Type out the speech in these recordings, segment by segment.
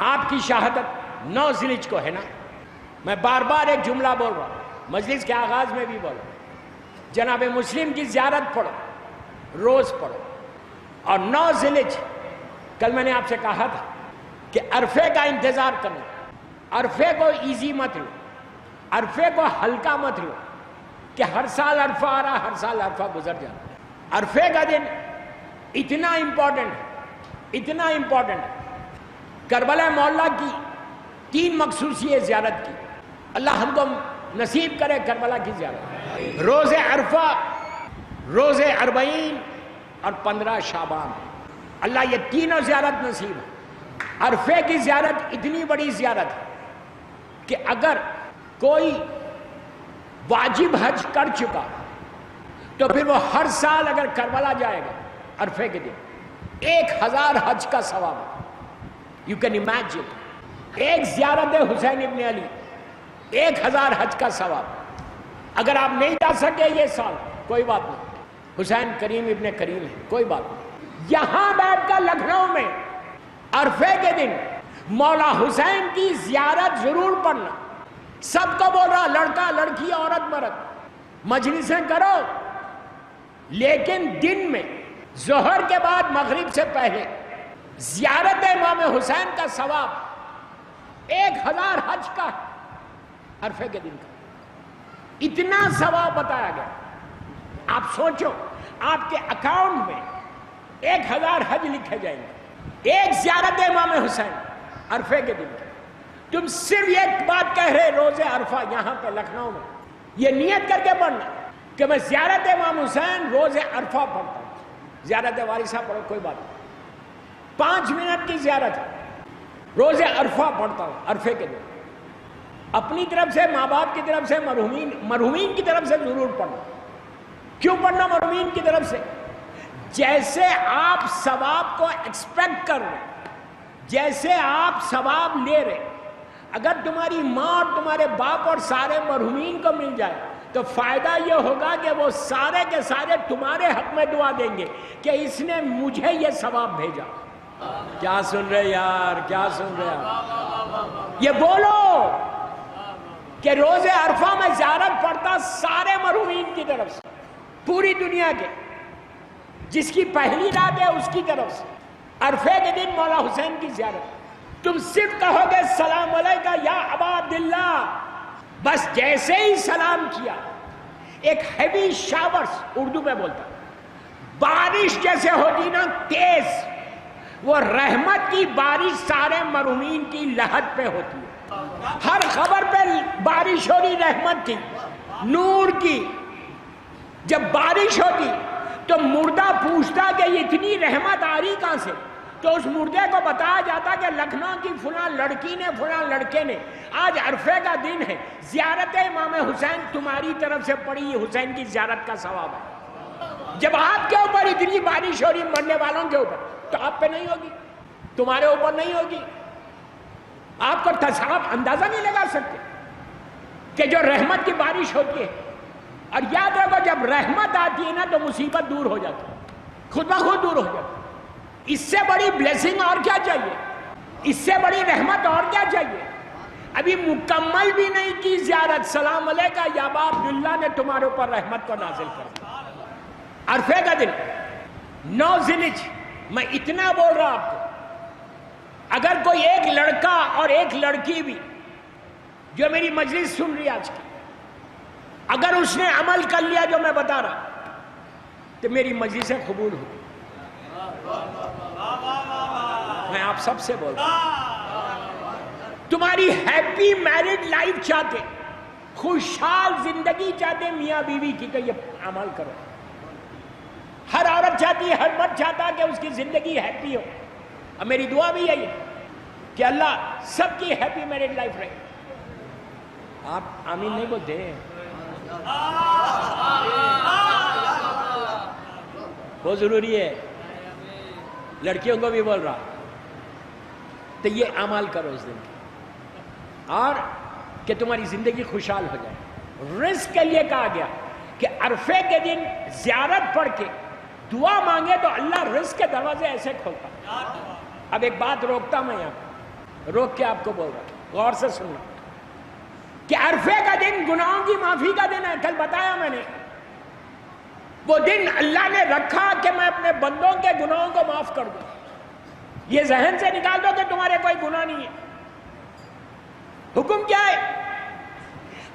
آپ کی شہادت 9 ذیلحج کو ہے نا. میں بار بار ایک جملہ بول رہا ہوں, مجلس کے آغاز میں بھی بولا, جناب مسلم کی زیارت پڑھو, روز پڑھو. اور 9 ذیلحج, کل میں نے آپ سے کہا تھا کہ عرفے کا انتظار کرو. عرفے کو ایزی مت لو, عرفے کو ہلکا مت لو کہ ہر سال عرفہ آ رہا, ہر سال عرفہ گزر جاتا. عرفے کا دن اتنا امپورٹنٹ ہے, اتنا امپورٹنٹ ہے. کربلا مولا کی 3 مخصوصیت زیارت کی. اللہ ہم کو نصیب کرے کربلا کی زیارت. روز عرفہ, روز 40 اور 15 شعبان. اللہ یہ تینوں زیارت نصیب ہے. عرفے کی زیارت اتنی بڑی زیارت ہے کہ اگر کوئی واجب حج کر چکا تو پھر وہ ہر سال اگر کربلا جائے گا عرفے کے دن 1000 حج کا ثواب ہے. یو کین امیجن, ایک زیارت حسین ابن علی 1000 حج کا ثواب. اگر آپ نہیں جا سکے یہ سال کوئی بات نہیں, حسین کریم ابن کریم ہے, کوئی بات نہیں. یہاں بیٹھ کر لکھنؤ میں عرفے کے دن مولا حسین کی زیارت ضرور پڑھنا. سب کو بول رہا, لڑکا لڑکی عورت مرد, مجلسیں کرو, لیکن دن میں ظہر کے بعد مغرب سے پہلے زیارت امام حسین کا ثواب 1000 حج کا عرفے کے دن کا. اتنا ثواب بتایا گیا. آپ سوچو, آپ کے اکاؤنٹ میں 1000 حج لکھے جائیں گے, ایک زیارت امام حسین عرفے کے دن کا. تم صرف ایک بات کہہ رہے روز عرفہ یہاں پہ لکھنؤ میں, یہ نیت کر کے پڑھنا کہ میں زیارت امام حسین روز عرفہ پڑھتا ہوں. زیارت وارثہ پڑھو, کوئی بات نہیں, 5 منٹ کی زیارت ہے, روز عرفہ پڑھتا ہوں عرفے کے دن. اپنی طرف سے, ماں باپ کی طرف سے, مرحومین کی طرف سے ضرور پڑھنا. کیوں پڑھنا مرحومین کی طرف سے؟ جیسے آپ ثواب کو ایکسپیکٹ کر رہے, جیسے آپ ثواب لے رہے, اگر تمہاری ماں اور تمہارے باپ اور سارے مرحومین کو مل جائے تو فائدہ یہ ہوگا کہ وہ سارے کے سارے تمہارے حق میں دعا دیں گے کہ اس نے مجھے یہ ثواب بھیجا. کیا سن رہے یار, کیا سن رہے یار؟ یہ بولو کہ روز عرفہ میں زیارت پڑھتا سارے مرحومین کی طرف سے, پوری دنیا کے, جس کی پہلی رات ہے اس کی طرف سے. عرفے کے دن مولا حسین کی زیارت. تم صرف کہو گے سلام علیکہ یا ابا عبداللہ, بس جیسے ہی سلام کیا ایک ہیوی شاورز, اردو میں بولتا, بارش جیسے ہوتی نا تیز, وہ رحمت کی بارش سارے مرحومین کی لحد پہ ہوتی ہے. ہر خبر پہ بارش ہو رہی رحمت کی, نور کی. جب بارش ہوتی تو مردہ پوچھتا کہ یہ اتنی رحمت آ رہی کہاں سے, تو اس مردے کو بتایا جاتا کہ لکھنؤ کی فلاں لڑکی نے, فلاں لڑکے نے, آج عرفے کا دن ہے, زیارت امام حسین تمہاری طرف سے پڑی, حسین کی زیارت کا ثواب ہے. جب آپ کے اوپر اتنی بارش ہو رہی مرنے والوں کے اوپر, تو آپ پہ نہیں ہوگی, تمہارے اوپر نہیں ہوگی. آپ کو تصاویر اندازہ نہیں لگا سکتے کہ جو رحمت کی بارش ہوتی ہے. اور یاد رکھو, جب رحمت آتی ہے نا تو مصیبت دور ہو جاتی ہے, خود بخود دور ہو جاتی ہے. اس سے بڑی بلیسنگ اور کیا چاہیے, اس سے بڑی رحمت اور کیا چاہیے. ابھی مکمل بھی نہیں کی زیارت, سلام علیکہ یا ابا عبداللہ نے تمہارے اوپر رحمت کو نازل کر دیا. عرفے کا دن 9 ذیلحج. میں اتنا بول رہا آپ کو, اگر کوئی ایک لڑکا اور ایک لڑکی بھی جو میری مجلس سن رہی آج کی, اگر اس نے عمل کر لیا جو میں بتا رہا, تو میری مجلسیں قبول ہوگی. میں آپ سب سے بول رہا ہوں, تمہاری ہیپی میرڈ لائف چاہتے, خوشحال زندگی چاہتے میاں بیوی کی, کہ یہ عمل کرو. ہر عورت چاہتی ہے, ہر مرد چاہتا کہ اس کی زندگی ہیپی ہو. اب میری دعا بھی یہی ہے کہ اللہ سب کی ہیپی میرڈ لائف رہے. آپ آمین نہیں بولتے ہیں, بہت ضروری ہے. لڑکیوں کو بھی بول رہا, تو یہ اعمال کرو اس دن کی, اور کہ تمہاری زندگی خوشحال ہو جائے. رزق کے لیے کہا گیا کہ عرفے کے دن زیارت پڑھ کے دعا مانگے تو اللہ رزق کے دروازے ایسے کھولتا. اب ایک بات روکتا میں یہاں, روک کے آپ کو بول رہا ہوں، غور سے سننا کہ عرفے کا دن گناہوں کی معافی کا دن ہے. کل بتایا میں نے، وہ دن اللہ نے رکھا کہ میں اپنے بندوں کے گناہوں کو معاف کر دوں. یہ ذہن سے نکال دو کہ تمہارے کوئی گناہ نہیں ہے. حکم کیا ہے؟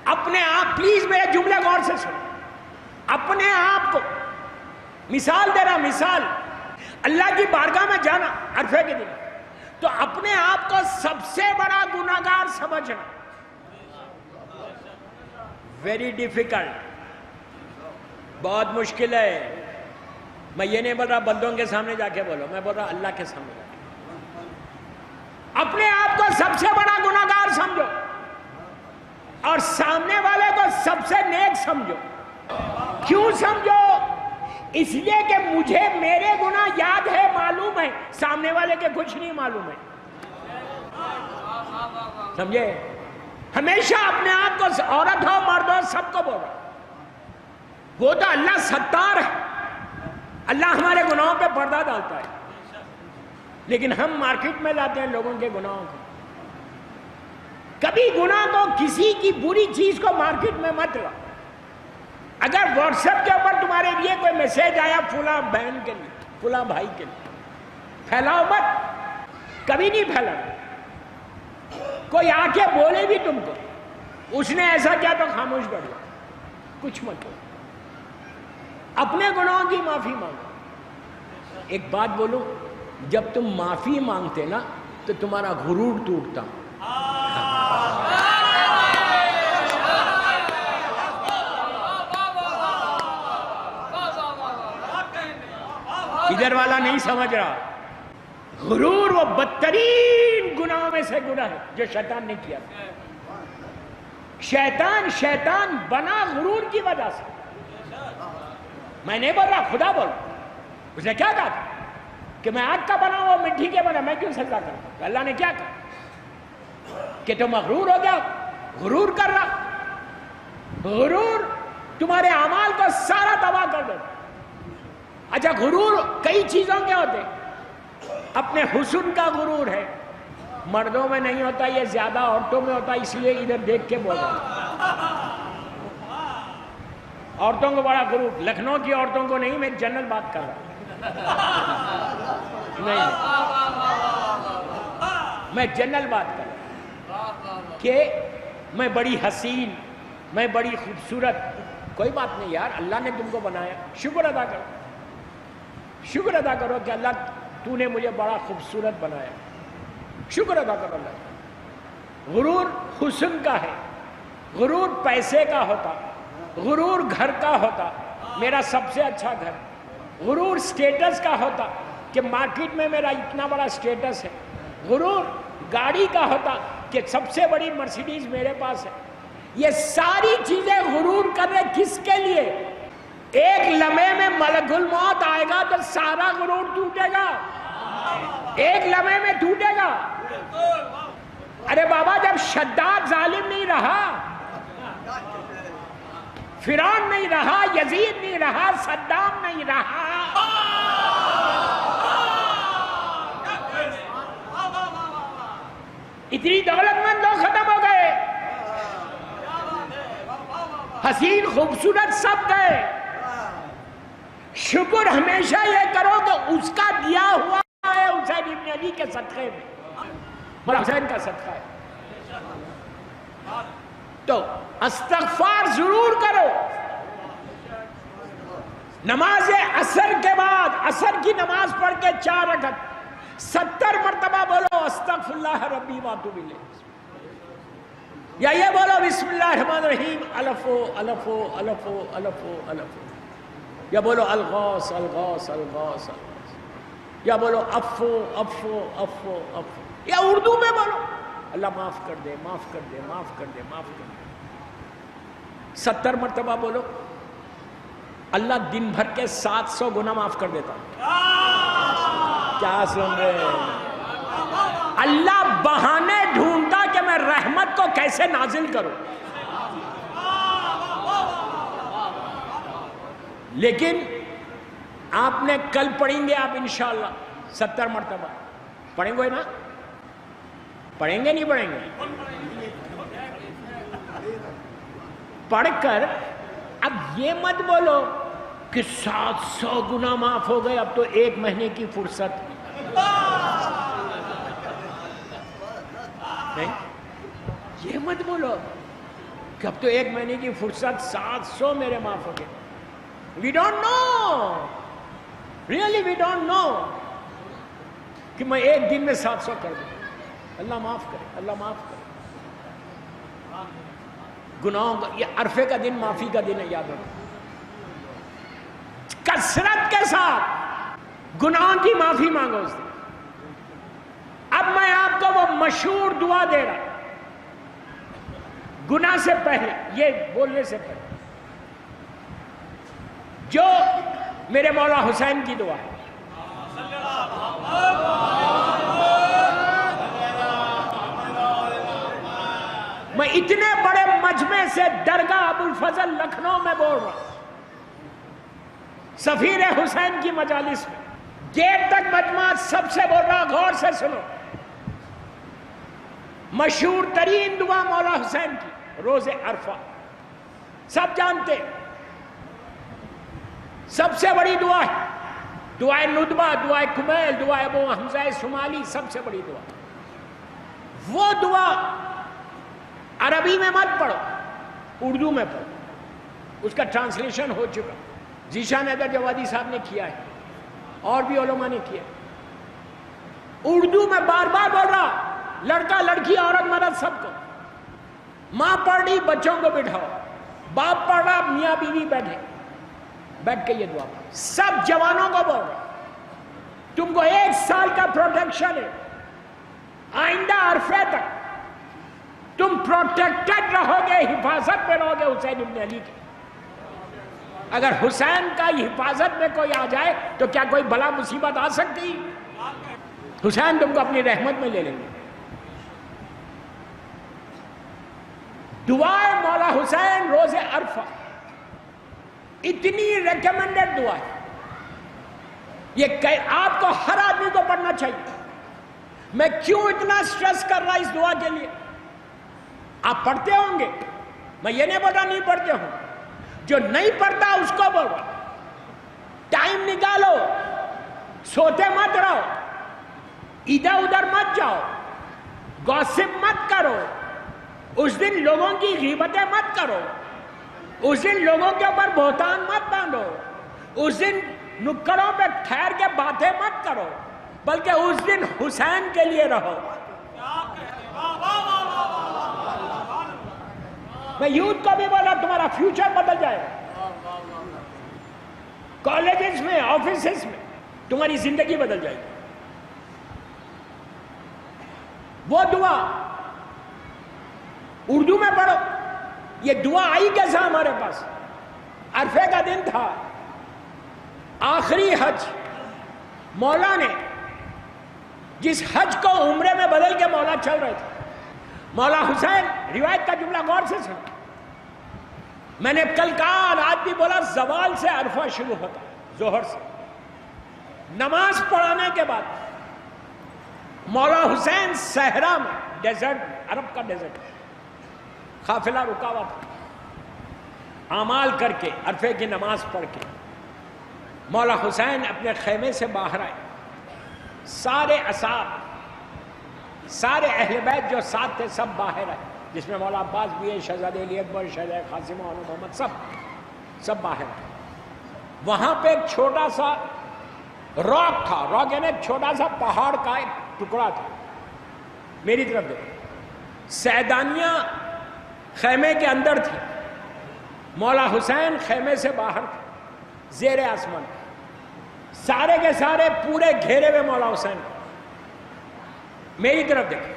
اپنے آپ، پلیز میرے جملے غور سے سنو، اپنے آپ کو مثال دے رہا، مثال اللہ کی بارگاہ میں جانا عرفے کے دن، تو اپنے آپ کو سب سے بڑا گناہگار سمجھنا. ویری ڈیفیکلٹ، بہت مشکل ہے. میں یہ نہیں بول رہا بندوں کے سامنے جا کے بولو، میں بول رہا اللہ کے سامنے جا کے. اپنے آپ کو سب سے بڑا گناہگار سمجھو اور سامنے والے کو سب سے نیک سمجھو. کیوں سمجھو؟ اس لیے کہ مجھے میرے گناہ یاد ہے، معلوم ہے، سامنے والے کے کچھ نہیں معلوم ہے. سمجھے؟ ہمیشہ اپنے آپ کو، عورت ہو مرد ہو، سب کو بول رہا، وہ تو اللہ ستار ہے، اللہ ہمارے گناہوں پہ پردہ ڈالتا ہے، لیکن ہم مارکیٹ میں لاتے ہیں لوگوں کے گناہوں کو. کبھی گناہ کو، کسی کی بری چیز کو مارکیٹ میں مت لا. اگر واٹس ایپ کے اوپر تمہارے لیے کوئی میسج آیا فلاں بہن کے لیے، فلاں بھائی کے لیے، پھیلاؤ مت، کبھی نہیں پھیلانا. کوئی آ کے بولے بھی تم کو اس نے ایسا کیا تو خاموش بیٹھ جاؤ، کچھ مت بولو، اپنے گناہوں کی معافی مانگو. ایک بات بولوں، جب تم معافی مانگتے نا تو تمہارا غرور ٹوٹتا. ادھر والا نہیں سمجھ رہا. غرور وہ بدترین گناہوں میں سے گناہ ہے جو شیطان نے کیا. شیطان بنا غرور کی وجہ سے. میں نہیں بول رہا، خدا بول. اس نے کیا کہا تھا کہ میں آگ کا بنا ہوا مٹی کے بنا، میں کیوں سجدہ کرتا؟ اللہ نے کیا کہا کہ تم مغرور ہو گیا، غرور کر رہا. غرور تمہارے اعمال کو سارا تباہ کر دیتا. اچھا، غرور کئی چیزوں کے ہوتے. اپنے حسن کا غرور ہے، مردوں میں نہیں ہوتا، یہ زیادہ عورتوں میں ہوتا، اس لیے ادھر دیکھ کے بول رہا. عورتوں کو بڑا غرور، لکھنؤ کی عورتوں کو نہیں، میں جنرل بات کر رہا نہیں، میں جنرل بات کر رہا کہ میں بڑی حسین، میں بڑی خوبصورت. کوئی بات نہیں یار، اللہ نے تم کو بنایا، شکر ادا کرو، شکر ادا کرو کہ اللہ تو نے مجھے بڑا خوبصورت بنایا، شکر ادا کرو اللہ. غرور حسن کا ہے، غرور پیسے کا ہوتا، غرور گھر کا ہوتا، میرا سب سے اچھا گھر. غرور سٹیٹس کا ہوتا کہ مارکیٹ میں میرا اتنا بڑا سٹیٹس ہے. غرور گاڑی کا ہوتا کہ سب سے بڑی مرسیڈیز میرے پاس ہے. یہ ساری چیزیں غرور کر رہے کس کے لیے؟ ایک لمحے میں ملک الموت آئے گا تو سارا غرور ٹوٹے گا، ایک لمحے میں ٹوٹے گا. ارے بابا، جب شداد ظالم نہیں رہا، فرعون نہیں رہا، یزید نہیں رہا، صدام نہیں رہا، اتنی دولت مند لوگ ختم ہو گئے، حسین خوبصورت سب گئے. شکر ہمیشہ یہ کرو کہ اس کا دیا ہوا ہے حسین ابن علی کے صدقے میں، مولا حسین کا صدقہ ہے. تو استغفار ضرور کرو. نماز عصر کے بعد، عصر کی نماز پڑھ کے 4 رکعت 70 مرتبہ بولو استغفر اللہ ربی واتوب الیہ، یا یہ بولو بسم اللہ الرحمن الرحیم الفو الفو الفو الفو الفو، یا بولو الغوث الغوث الغوث، یا بولو افو افو افو افو، یا اردو میں بولو اللہ معاف کر دے، معاف کر دے، معاف کر دے، معاف کر دے. 70 مرتبہ بولو، اللہ دن بھر کے 700 گناہ معاف کر دیتا. کیا سن رہے؟ اللہ بہانے ڈھونڈتا کہ میں رحمت کو کیسے نازل کروں. لیکن آپ نے کل پڑھیں گے، آپ انشاءاللہ 70 مرتبہ پڑھیں گے نا. پڑھیں گے نہیں پڑھیں گے؟ پڑھ کر اب یہ مت بولو کہ 700 گناہ معاف ہو گئے، اب تو 1 مہینے کی فرصت نہیں، یہ مت بولو کہ اب تو 1 مہینے کی فرصت 700 میرے معاف ہو گئے. We don't know, really we don't know کہ میں 1 دن میں 700 کر دوں. اللہ معاف کرے، اللہ معاف کرے گناہوں کا. یہ عرفے کا دن معافی کا دن ہے، یاد رکھو. کثرت کے ساتھ گناہوں کی معافی مانگو اس دن. اب میں آپ کو وہ مشہور دعا دے رہا گناہ سے پہلے، یہ بولنے سے پہلے، جو میرے مولا حسین کی دعا ہے. میں اتنے بڑے مجمع سے درگاہ ابو الفضل لکھنؤ میں بول رہا ہوں، سفیر حسین کی مجالس میں، گیٹ تک مجمع سب سے بول رہا، غور سے سنو. مشہور ترین دعا مولا حسین کی روز عرفہ، سب جانتے، سب سے بڑی دعا ہے. دعائے ندبہ، دعائے کمیل، دعائے ابو حمزہ شمالی، سب سے بڑی دعا. وہ دعا عربی میں مت پڑھو، اردو میں پڑھو. اس کا ٹرانسلیشن ہو چکا، ذیشان حیدر جوادی صاحب نے کیا ہے، اور بھی علماء نے کیا. اردو میں بار بار بول رہا، لڑکا لڑکی عورت مرد سب کو. ماں پڑھ رہی، بچوں کو بٹھاؤ. باپ پڑھ رہا، میاں بیوی بیٹھے، بیٹھ کے یہ دعا. سب جوانوں کو بول رہا، تم کو 1 سال کا پروٹیکشن ہے. آئندہ عرفے تک تم پروٹیکٹڈ رہو گے، حفاظت میں رہو گے حسین ابن علی کی. اگر حسین کا حفاظت میں کوئی آ جائے تو کیا کوئی بلا مصیبت آ سکتی؟ حسین تم کو اپنی رحمت میں لے لیں گے. دعائے مولا حسین روز عرفہ اتنی ریکمنڈڈ دعا ہے، یہ آپ کو ہر آدمی کو پڑھنا چاہیے. میں کیوں اتنا سٹریس کر رہا اس دعا کے لیے؟ آپ پڑھتے ہوں گے، میں یہ نہیں بول رہا نہیں پڑھتے ہوں، جو نہیں پڑھتا اس کو بول رہا. ٹائم نکالو، سوتے مت رہو، ادھر ادھر مت جاؤ، گوسپ مت کرو، اس دن لوگوں کی غیبتیں مت کرو، اس دن لوگوں کے اوپر بہتان مت باندھو، اس دن نکڑوں پہ ٹھہر کے باتیں مت کرو، بلکہ اس دن حسین کے لیے رہو. میں یوتھ کو بھی بولا، تمہارا فیوچر بدل جائے گا. کالجز میں، آفیسز میں تمہاری زندگی بدل جائے گی. وہ دعا اردو میں پڑھو. یہ دعا آئی کیسے ہمارے پاس؟ عرفے کا دن تھا، آخری حج. مولا نے جس حج کو عمرے میں بدل کے مولا چل رہے تھے، مولا حسین، روایت کا جملہ غور سے سنو. میں نے کل کہا، آج بھی بولا، زوال سے عرفہ شروع ہوتا، ظہر سے. نماز پڑھانے کے بعد مولا حسین صحرا میں، ڈیزرٹ میں، عرب کا ڈیزرٹ، قافلہ رکا ہوا تھا، اعمال کر کے عرفے کی نماز پڑھ کے مولا حسین اپنے خیمے سے باہر آئے. سارے اصحاب، سارے اہل بیت جو ساتھ تھے سب باہر آئے، جس میں مولا عباس بھی ہے، شہزادہ علی اکبر، شہزادہ قاسم اور محمد، سب باہر آئے. وہاں پہ ایک چھوٹا سا راک تھا. راک یعنی ایک چھوٹا سا پہاڑ کا ایک ٹکڑا تھا. میری طرف دیکھو، سیدانیاں خیمے کے اندر تھی، مولا حسین خیمے سے باہر تھے، زیر آسمان. سارے کے سارے پورے گھیرے ہوئے مولا حسین. میری طرف دیکھیں،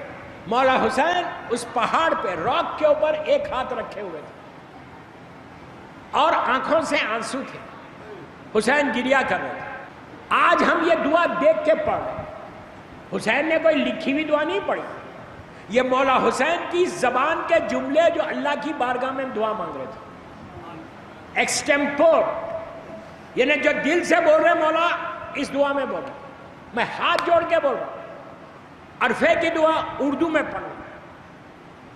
مولا حسین اس پہاڑ پہ راک کے اوپر ایک ہاتھ رکھے ہوئے تھے اور آنکھوں سے آنسو تھے. حسین گریا کر رہے تھے. آج ہم یہ دعا دیکھ کے پڑھ رہے ہیں. حسین نے کوئی لکھی ہوئی دعا نہیں پڑھی، یہ مولا حسین کی زبان کے جملے جو اللہ کی بارگاہ میں دعا مانگ رہے تھے، ایکسٹیمپور، یعنی جو دل سے بول رہے مولا اس دعا میں بول رہے. میں ہاتھ جوڑ کے بول رہا ہوں، عرفے کی دعا اردو میں پڑھو.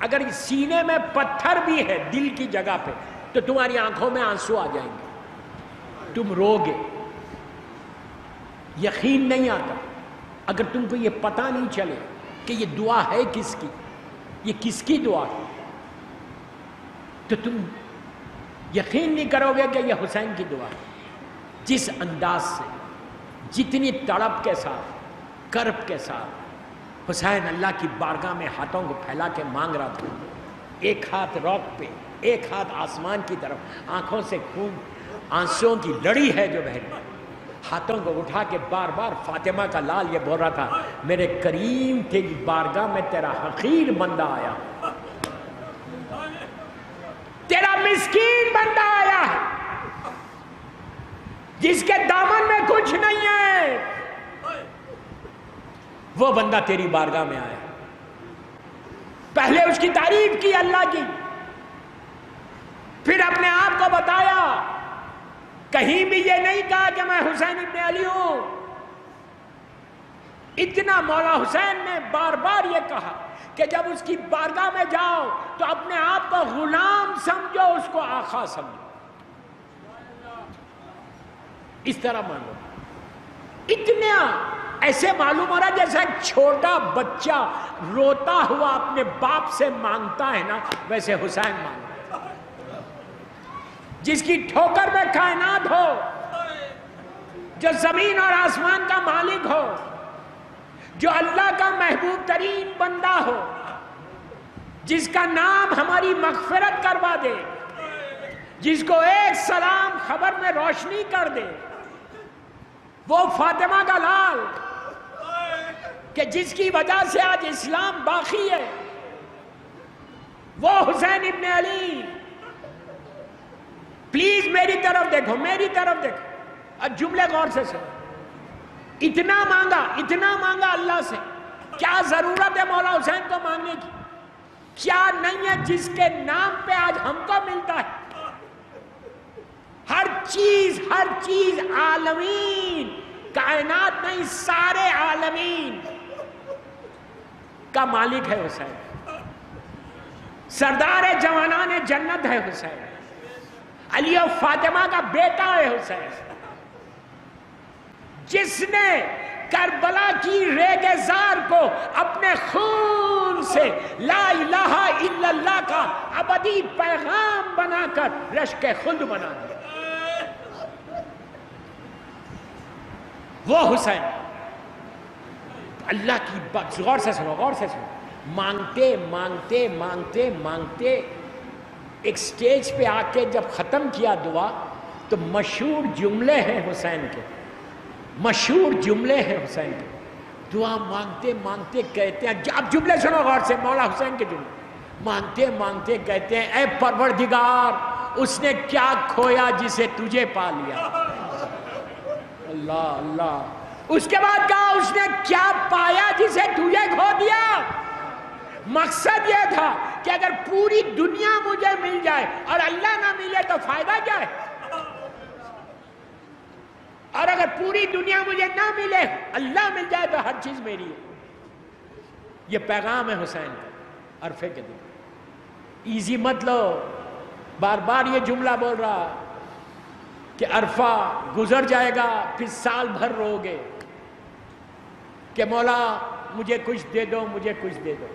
اگر سینے میں پتھر بھی ہے دل کی جگہ پہ تو تمہاری آنکھوں میں آنسو آ جائیں گے, تم رو گے. یقین نہیں آتا اگر تم کو یہ پتہ نہیں چلے کہ یہ دعا ہے کس کی, یہ کس کی دعا ہے, تو تم یقین نہیں کرو گے کہ یہ حسین کی دعا ہے. جس انداز سے, جتنی تڑپ کے ساتھ, کرب کے ساتھ حسین اللہ کی بارگاہ میں ہاتھوں کو پھیلا کے مانگ رہا تھا, ایک ہاتھ روک پہ, ایک ہاتھ آسمان کی طرف, آنکھوں سے خون آنسوؤں کی لڑی ہے جو بہ رہی, ہاتھوں کو اٹھا کے بار بار فاطمہ کا لال یہ بول رہا تھا, میرے کریم تیری بارگاہ میں تیرا حقیر بندہ آیا, تیرا مسکین بندہ آیا ہے, جس کے دامن میں کچھ نہیں ہے, وہ بندہ تیری بارگاہ میں آیا. پہلے اس کی تعریف کی اللہ کی, پھر اپنے آپ کو بتایا, کہیں بھی یہ نہیں کہا کہ میں حسین ابن علی ہوں. اتنا مولا حسین نے بار بار یہ کہا کہ جب اس کی بارگاہ میں جاؤ تو اپنے آپ کو غلام سمجھو, اس کو آقا سمجھو. اس طرح مانو. اتنا ایسے معلوم ہو رہا جیسا ایک چھوٹا بچہ روتا ہوا اپنے باپ سے مانگتا ہے نا, ویسے حسین مانگتا, جس کی ٹھوکر میں کائنات ہو, جو زمین اور آسمان کا مالک ہو, جو اللہ کا محبوب ترین بندہ ہو, جس کا نام ہماری مغفرت کروا دے, جس کو ایک سلام خبر میں روشنی کر دے, وہ فاطمہ کا لال کہ جس کی وجہ سے آج اسلام باقی ہے, وہ حسین ابن علی. پلیز میری طرف دیکھو, میری طرف دیکھو, اب جملے غور سے سنو. اتنا مانگا اللہ سے. کیا ضرورت ہے مولا حسین کو مانگنے کی؟ کیا نہیں ہے جس کے نام پہ آج ہم کو ملتا ہے؟ ہر چیز عالمین, کائنات نہیں سارے عالمین کا مالک ہے حسین. سردار جوانان جنت ہے حسین. علی و فاطمہ کا بیٹا ہے حسین, جس نے کربلا کی ریگزار کو اپنے خون سے لا الہ الا اللہ کا ابدی پیغام بنا کر رشک خلد بنا دیا. وہ حسین اللہ کی بات, غور سے سنو, مانگتے مانگتے مانگتے مانگتے ایک سٹیج پہ آ کے جب ختم کیا دعا تو مشہور جملے ہیں حسین کے, دعا مانگتے مانگتے کہتے ہیں, اب جملے سنو غور سے, مولا حسین کے جملے. مانگتے مانگتے کہتے ہیں, اے پروردگار, اس نے کیا کھویا جسے تجھے پا لیا. اللہ اللہ. اس کے بعد کہا, اس نے کیا پایا جسے تجھے کھو دیا. مقصد یہ تھا کہ اگر پوری دنیا مجھے مل جائے اور اللہ نہ ملے تو فائدہ کیا ہے, اور اگر پوری دنیا مجھے نہ ملے, اللہ مل جائے تو ہر چیز میری ہے. یہ پیغام ہے حسین کا عرفے کے دن. ایزی مت لو. بار بار یہ جملہ بول رہا کہ عرفہ گزر جائے گا, پھر سال بھر رو گے کہ مولا مجھے کچھ دے دو, مجھے کچھ دے دو.